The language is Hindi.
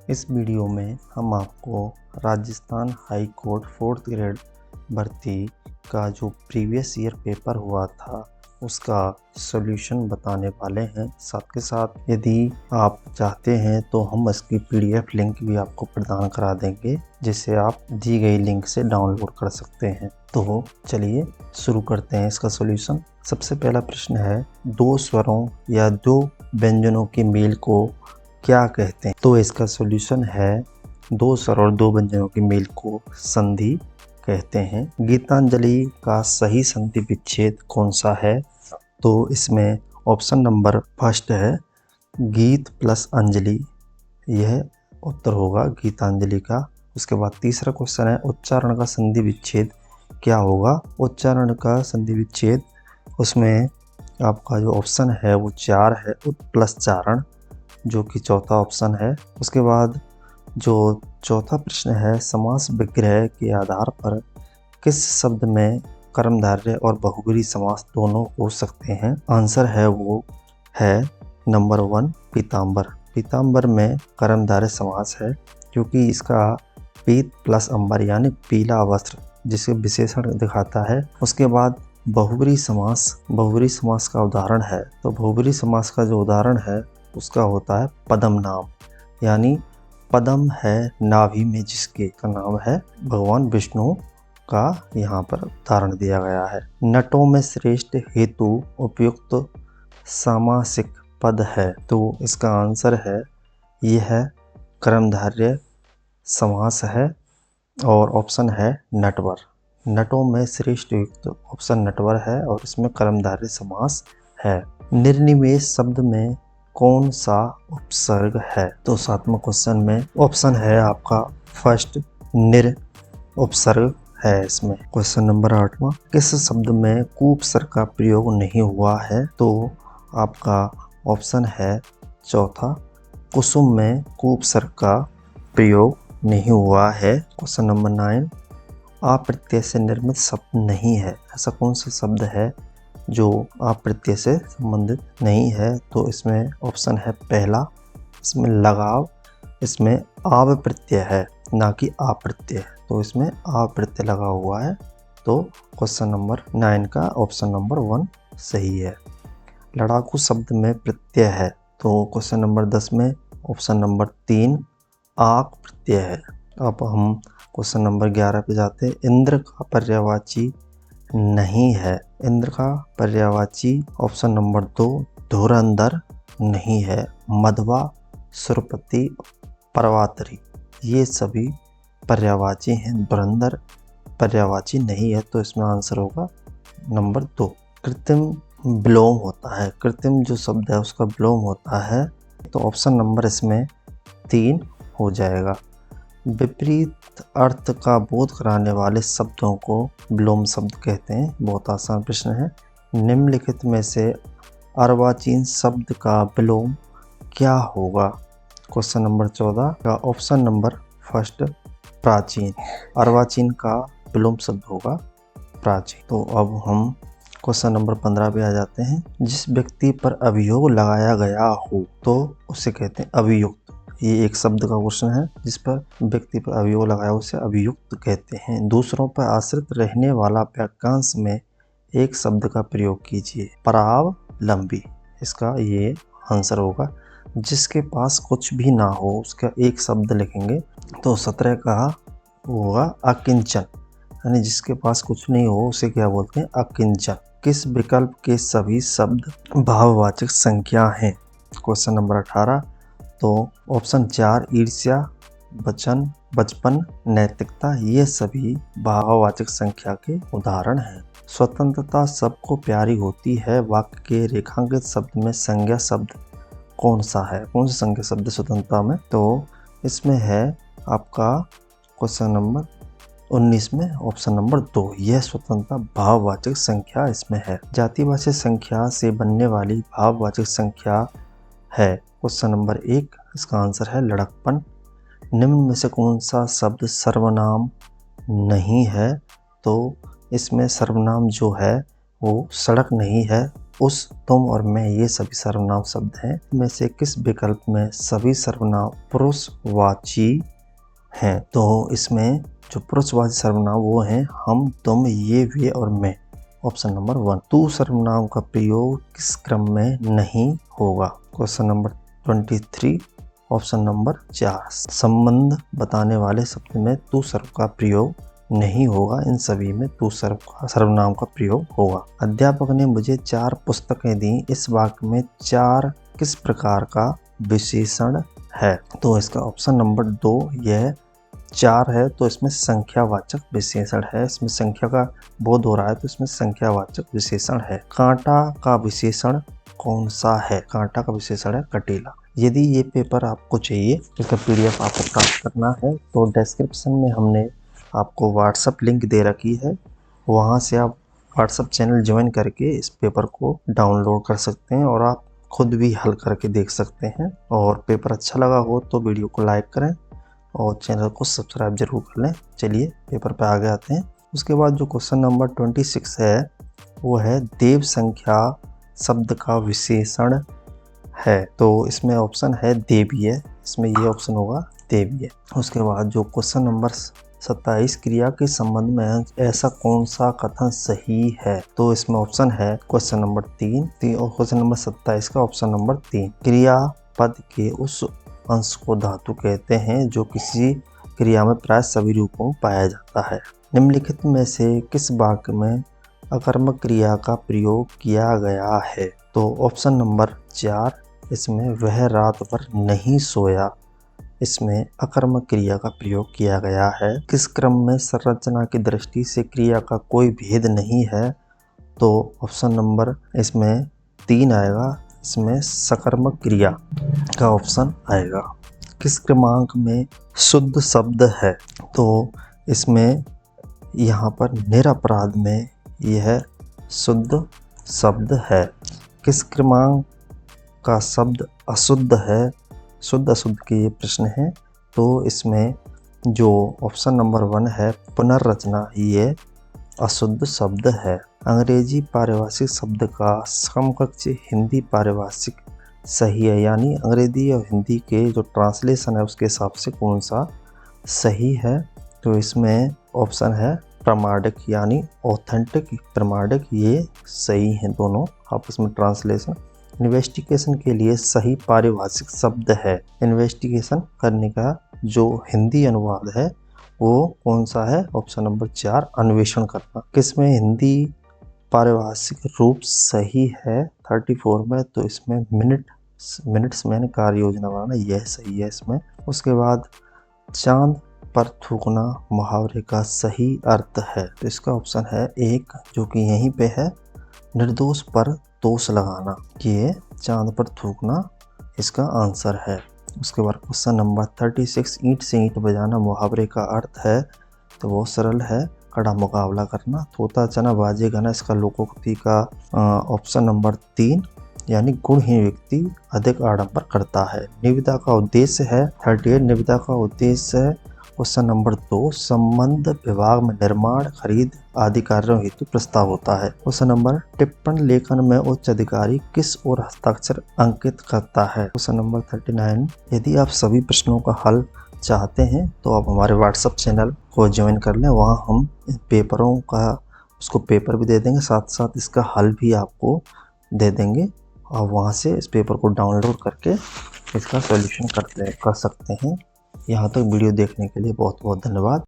इस वीडियो में हम आपको Rajasthan high court 4th grade भर्ती का जो प्रीवियस ईयर पेपर हुआ था उसका सॉल्यूशन बताने वाले हैं। साथ के साथ यदि आप चाहते हैं तो हम इसकी पीडीएफ लिंक भी आपको प्रदान करा देंगे, जिसे आप दी गई लिंक से डाउनलोड कर सकते हैं। तो चलिए शुरू करते हैं इसका सॉल्यूशन। सबसे पहला प्रश्न है, दो स्वरों या दो व्यंजनों के मेल को क्या कहते हैं? तो इसका सॉल्यूशन है, दो स्वर और दो व्यंजनों के मेल को संधि कहते हैं। गीतांजलि का सही संधि विच्छेद कौन सा है? तो इसमें ऑप्शन नंबर फर्स्ट है गीत प्लस अंजलि, यह उत्तर होगा गीतांजलि का। उसके बाद तीसरा क्वेश्चन है, उच्चारण का संधि विच्छेद क्या होगा? उच्चारण का संधि विच्छेद, उसमें आपका जो ऑप्शन है वो 4 है, उत प्लस चारण, जो कि चौथा ऑप्शन है। उसके बाद जो चौथा प्रश्न है, समास विग्रह के आधार पर किस शब्द में कर्मधारय और बहुब्रीहि समास दोनों हो सकते हैं? आंसर है वो है नंबर 1 पीताम्बर। पीताम्बर में कर्मधारय समास है, क्योंकि इसका पीत प्लस अंबर यानी पीला वस्त्र जिसे विशेषण दिखाता है। उसके बाद बहुब्रीहि समास, बहुब्रीहि समास का उदाहरण है, तो बहुब्रीहि समास का जो उदाहरण है उसका होता है पद्म नाम, यानी पद्म है नाभि में जिसके का नाम है भगवान विष्णु का यहाँ पर उदाहरण दिया गया है। नटों में श्रेष्ठ हेतु उपयुक्त सामासिक पद है, तो इसका आंसर है यह है कर्मधारय समास है और ऑप्शन है नटवर। नटों में श्रेष्ठ युक्त ऑप्शन नटवर है और इसमें कर्मधारय समास है। निर्निमेष शब्द में कौन सा उपसर्ग है? तो 7वां क्वेश्चन में ऑप्शन है आपका फर्स्ट निर उपसर्ग है इसमें। क्वेश्चन नंबर 8वां, किस शब्द में कुपसर्ग का प्रयोग नहीं हुआ है? तो आपका ऑप्शन है चौथा, कुसुम में कुपसर्ग का प्रयोग नहीं हुआ है। क्वेश्चन नंबर 9, आ प्रत्यय से निर्मित शब्द नहीं है, ऐसा कौन सा शब्द है जो आप प्रत्यय से संबंधित नहीं है? तो इसमें ऑप्शन है पहला, इसमें लगाव, इसमें आव प्रत्यय है ना कि आ प्रत्यय, तो इसमें आ प्रत्यय लगा हुआ है। तो क्वेश्चन नंबर 9 का ऑप्शन नंबर 1 सही है। लड़ाकू शब्द में प्रत्यय है, तो क्वेश्चन नंबर 10 में ऑप्शन नंबर 3 आक प्रत्यय है। अब हम क्वेश्चन नंबर 11 पे जाते हैं। इंद्र का पर्यायवाची नहीं है, इंद्र का पर्यायवाची ऑप्शन नंबर 2 धुरंधर नहीं है। मधवा, सुरपति, प्रवातरी, ये सभी पर्यायवाची हैं, धुरंधर पर्यायवाची नहीं है, तो इसमें आंसर होगा नंबर 2। कृत्रिम विलोम होता है, कृत्रिम जो शब्द है उसका विलोम होता है, तो ऑप्शन नंबर इसमें 3 हो जाएगा। विपरीत अर्थ का बोध कराने वाले शब्दों को विलोम शब्द कहते हैं। बहुत आसान प्रश्न है। निम्नलिखित में से अर्वाचीन शब्द का विलोम क्या होगा? क्वेश्चन नंबर 14 का ऑप्शन नंबर फर्स्ट प्राचीन, अर्वाचीन का विलोम शब्द होगा प्राचीन। तो अब हम क्वेश्चन नंबर 15 पे आ जाते हैं। जिस व्यक्ति पर अभियोग लगाया गया हो तो उसे कहते हैं अभियुक्त। ये एक शब्द का क्वेश्चन है, जिस पर व्यक्ति पर अभियोग लगाया उसे अभियुक्त कहते हैं। दूसरों पर आश्रित रहने वाला वाक्यांश में एक शब्द का प्रयोग कीजिए। परावलंबी, इसका ये आंसर होगा। जिसके पास कुछ भी ना हो उसका एक शब्द लिखेंगे, तो 17 का होगा अकिंचन, यानी जिसके पास कुछ नहीं हो उसे क्या बोलते हैं? अकिंचन। किस विकल्प के सभी शब्द भाववाचक संख्या हैं? क्वेश्चन नंबर 18, तो ऑप्शन 4 ईर्ष्या, वचन, बचपन, नैतिकता, ये सभी भाववाचक संख्या के उदाहरण हैं। स्वतंत्रता सबको प्यारी होती है, वाक्य के रेखांकित शब्द में संज्ञा शब्द कौन सा है? कौन सा संज्ञा शब्द स्वतंत्रता में? तो इसमें है आपका क्वेश्चन नंबर 19 में ऑप्शन नंबर 2, यह स्वतंत्रता भाववाचक संख्या इसमें है। जातिवाचक संख्या से बनने वाली भाववाचक संख्या है क्वेश्चन नंबर 1, इसका आंसर है लड़कपन। निम्न में से कौन सा शब्द सर्वनाम नहीं है? तो इसमें सर्वनाम जो है वो सड़क नहीं है, उस, तुम और मैं ये सभी सर्वनाम शब्द हैं। इनमें से किस विकल्प में सभी सर्वनाम पुरुषवाची हैं? तो इसमें जो पुरुषवाची सर्वनाम वो हैं हम, तुम, ये, वे और मैं। Option number 1। तू सर्वनाम का प्रयोग किस क्रम में नहीं होगा? Question number 23, option number 4। संबंध बताने वाले शब्द में तू सर्व का प्रयोग नहीं होगा, इन सभी में तू सर्वनाम का प्रयोग होगा। अध्यापक ने मुझे 4 पुस्तकें दी, इस वाक्य में 4 किस प्रकार का विशेषण है? तो इसका ऑप्शन नंबर 2 यह 4 है, तो इसमें संख्यावाचक विशेषण है। इसमें संख्या का बोध हो रहा है, तो इसमें संख्यावाचक विशेषण है। कांटा का विशेषण कौन सा है? कांटा का विशेषण है कटीला। यदि ये पेपर आपको चाहिए, इसका PDF आपको प्राप्त करना है, तो डिस्क्रिप्शन में हमने आपको व्हाट्सएप लिंक दे रखी है, वहाँ से आप व्हाट्सएप चैनल ज्वाइन करके इस पेपर को डाउनलोड कर सकते हैं और आप खुद भी हल करके देख सकते हैं। और पेपर अच्छा लगा हो तो वीडियो को लाइक करें और चैनल को सब्सक्राइब जरूर कर लें। चलिए पेपर पे आगे आते हैं। उसके बाद जो क्वेश्चन नंबर 26 है वो है देव संख्या शब्द का विशेषण है। तो इसमें ऑप्शन है देवीय, इसमें ये ऑप्शन होगा देवीय। उसके बाद जो क्वेश्चन नंबर 27 क्रिया के संबंध में ऐसा कौन सा कथन सही है? तो इसमें ऑप्शन है क्वेश्चन नंबर 3 और क्वेश्चन नंबर 27 का ऑप्शन नंबर 3। क्रिया पद के उस अंश को धातु कहते हैं जो किसी क्रिया में प्राय सभी रूपों में पाया जाता है। निम्नलिखित में से किस वाक्य में अकर्मक क्रिया का प्रयोग किया गया है? तो ऑप्शन नंबर 4, इसमें वह रात भर नहीं सोया, इसमें अकर्मक क्रिया का प्रयोग किया गया है। किस क्रम में संरचना की दृष्टि से क्रिया का कोई भेद नहीं है? तो ऑप्शन नंबर इसमें 3 आएगा, इसमें सकर्मक क्रिया का ऑप्शन आएगा। किस क्रमांक में शुद्ध शब्द है? तो इसमें यहाँ पर निरपराध में यह शुद्ध शब्द है। किस क्रमांक का शब्द अशुद्ध है? शुद्ध अशुद्ध के ये प्रश्न है, तो इसमें जो ऑप्शन नंबर 1 है पुनर्रचना, ये अशुद्ध शब्द है। अंग्रेजी पारिभाषिक शब्द का समकक्ष हिंदी पारिभाषिक सही है, यानी अंग्रेजी और हिंदी के जो ट्रांसलेशन है उसके हिसाब से कौन सा सही है? तो इसमें ऑप्शन है प्रामाणिक, यानी ऑथेंटिक, प्रामाणिक, ये सही हैं दोनों आपस में ट्रांसलेशन। इन्वेस्टिगेशन के लिए सही पारिभाषिक शब्द है। इन्वेस्टिगेशन करने का जो हिंदी अनुवाद है वो कौन सा है? ऑप्शन नंबर 4 अन्वेषण करना। किसमें हिंदी पारिभाषिक रूप सही है 34 में? तो इसमें मिनट्समैन कार्य योजना बनाना, यह सही है इसमें। उसके बाद चांद पर थूकना मुहावरे का सही अर्थ है, तो इसका ऑप्शन है 1 जो कि यहीं पे है, निर्दोष पर दोष लगाना, ये चांद पर थूकना इसका आंसर है। उसके बाद क्वेश्चन नंबर 36 ईंट से ईंट बजाना मुहावरे का अर्थ है, तो वो सरल है, कड़ा मुकाबला करना। तोता चना बाजे गाना, इसका लोकोक्ति का ऑप्शन नंबर 3, यानी गुणहीन व्यक्ति अधिक आडंबर करता है। निविदा का उद्देश्य है 38, निविदा का उद्देश्य है क्वेश्चन नंबर 2 संबंध विभाग में निर्माण, खरीद आदि कार्यों हेतु प्रस्ताव होता है। क्वेश्चन नंबर टिप्पण लेखन में उच्च अधिकारी किस ओर हस्ताक्षर अंकित करता है? क्वेश्चन नंबर 39 यदि आप सभी प्रश्नों का हल चाहते हैं तो आप हमारे व्हाट्सएप चैनल को ज्वाइन कर लें, वहाँ हम पेपरों का उसको पेपर भी दे देंगे, साथ साथ इसका हल भी आपको दे देंगे। आप वहाँ से इस पेपर को डाउनलोड करके इसका सॉल्यूशन कर सकते हैं। यहाँ तक वीडियो देखने के लिए बहुत बहुत धन्यवाद।